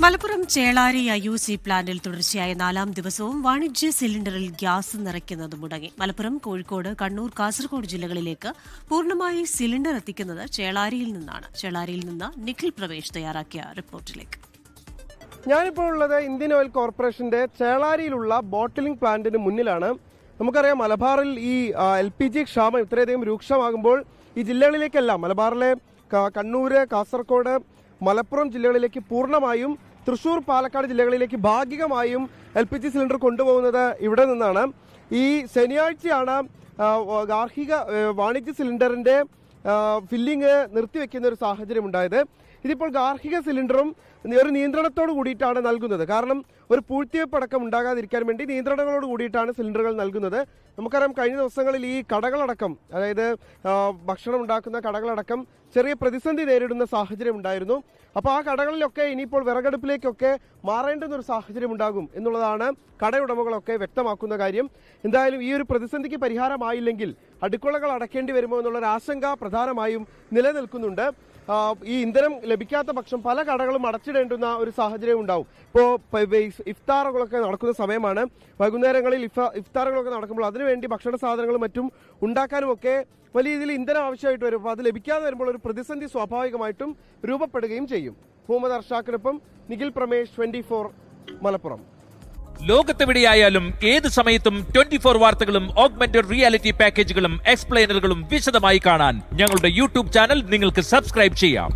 Malappuram Chelari IUC പ്ലാന്റിൽ തുടർച്ചയായ 4-ാം ദിവസവും വാണിജ്യ സിലിണ്ടറിൽ ഗ്യാസ് നിറയ്ക്കുന്നത് മുടങ്ങി. മലപ്പുറം, കോഴിക്കോട്, കണ്ണൂർ, കാസർഗോഡ് ജില്ലകളിലേക്ക് പൂർണ്ണമായി സിലിണ്ടർ എത്തിക്കുന്നത് ചേളാരിയിൽ നിന്നാണ്. ചേളാരിയിൽ നിന്ന് നിഖിൽ പ്രവേശ് തയ്യാറാക്കിയ റിപ്പോർട്ടിലേക്ക്. ഞാനിപ്പോൾ ഉള്ളത് ഇന്ത്യൻ ഓയിൽ കോർപ്പറേഷന്റെ ചേളാരിയിലുള്ള ബോട്ടിലിംഗ് പ്ലാന്റിന് മുന്നിലാണ്. നമുക്കറിയാം, മലബാറിൽ ഈ LPG ക്ഷാമം ഇത്രയധികം രൂക്ഷമാകുമ്പോൾ ഈ ജില്ലകളിലേക്കെല്ലാം, മലബാറിലെ കണ്ണൂര്, കാസർഗോഡ്, മലപ്പുറം ജില്ലകളിലേക്ക് പൂർണ്ണമായും, തൃശൂർ, പാലക്കാട് ജില്ലകളിലേക്ക് ഭാഗികമായും LPG സിലിണ്ടർ കൊണ്ടുപോകുന്നത് ഇവിടെ നിന്നാണ്. ഈ ശനിയാഴ്ചയാണ് ഗാർഹിക വാണിജ്യ സിലിണ്ടറിന്റെ ഫില്ലിംഗ് നിർത്തിവെക്കുന്ന ഒരു സാഹചര്യം ഉണ്ടായത്. ഇതിപ്പോൾ ഗാർഹിക സിലിണ്ടറും ഒരു നിയന്ത്രണത്തോട് കൂടിയിട്ടാണ് നൽകുന്നത്. കാരണം ഒരു പൂഴ്ത്തിവെപ്പടക്കം ഉണ്ടാകാതിരിക്കാൻ വേണ്ടി നിയന്ത്രണങ്ങളോട് കൂടിയിട്ടാണ് സിലിണ്ടറുകൾ നൽകുന്നത്. നമുക്കറിയാം, കഴിഞ്ഞ ദിവസങ്ങളിൽ ഈ കടകളടക്കം, അതായത് ഭക്ഷണം ഉണ്ടാക്കുന്ന കടകളടക്കം ചെറിയ പ്രതിസന്ധി നേരിടുന്ന സാഹചര്യം ഉണ്ടായിരുന്നു. അപ്പോൾ ആ കടകളിലൊക്കെ ഇനിയിപ്പോൾ വിറകടുപ്പിലേക്കൊക്കെ മാറേണ്ടുന്ന ഒരു സാഹചര്യം ഉണ്ടാകും എന്നുള്ളതാണ് കടയുടമകളൊക്കെ വ്യക്തമാക്കുന്ന കാര്യം. എന്തായാലും ഈ ഒരു പ്രതിസന്ധിക്ക് പരിഹാരമായില്ലെങ്കിൽ അടുക്കളകൾ അടയ്ക്കേണ്ടി വരുമോ എന്നുള്ളൊരു ആശങ്ക പ്രധാനമായും നിലനിൽക്കുന്നുണ്ട്. ഈ ഇന്ധനം ലഭിക്കാത്ത പക്ഷം പല കടകളും അടച്ചിടേണ്ടുന്ന ഒരു സാഹചര്യം ഉണ്ടാവും. ഇപ്പോൾ ഇഫ്താറുകളൊക്കെ നടക്കുന്ന സമയമാണ്. വൈകുന്നേരങ്ങളിൽ ഇഫ്താറുകളൊക്കെ നടക്കുമ്പോൾ അതിനുവേണ്ടി ഭക്ഷണ സാധനങ്ങളും മറ്റും ഉണ്ടാക്കാനുമൊക്കെ വലിയ രീതിയിൽ ഇന്ധനം ആവശ്യമായിട്ട് വരും. അപ്പോൾ അത് ലഭിക്കാതെ വരുമ്പോൾ ഒരു പ്രതിസന്ധി സ്വാഭാവികമായിട്ടും രൂപപ്പെടുകയും ചെയ്യും. മുഹമ്മദ് അർഷാഖിനൊപ്പം നിഖിൽ പ്രമേഷ്, 24 മലപ്പുറം. ലോകത്തെവിടെയായാലും ഏത് സമയത്തും 24 വാർത്തകളും ഓഗ്മെന്റഡ് റിയാലിറ്റി പാക്കേജുകളും എക്സ്പ്ലെയിനറുകളും വിശദമായി കാണാൻ ഞങ്ങളുടെ YouTube ചാനൽ നിങ്ങൾക്ക് സബ്സ്ക്രൈബ് ചെയ്യാം.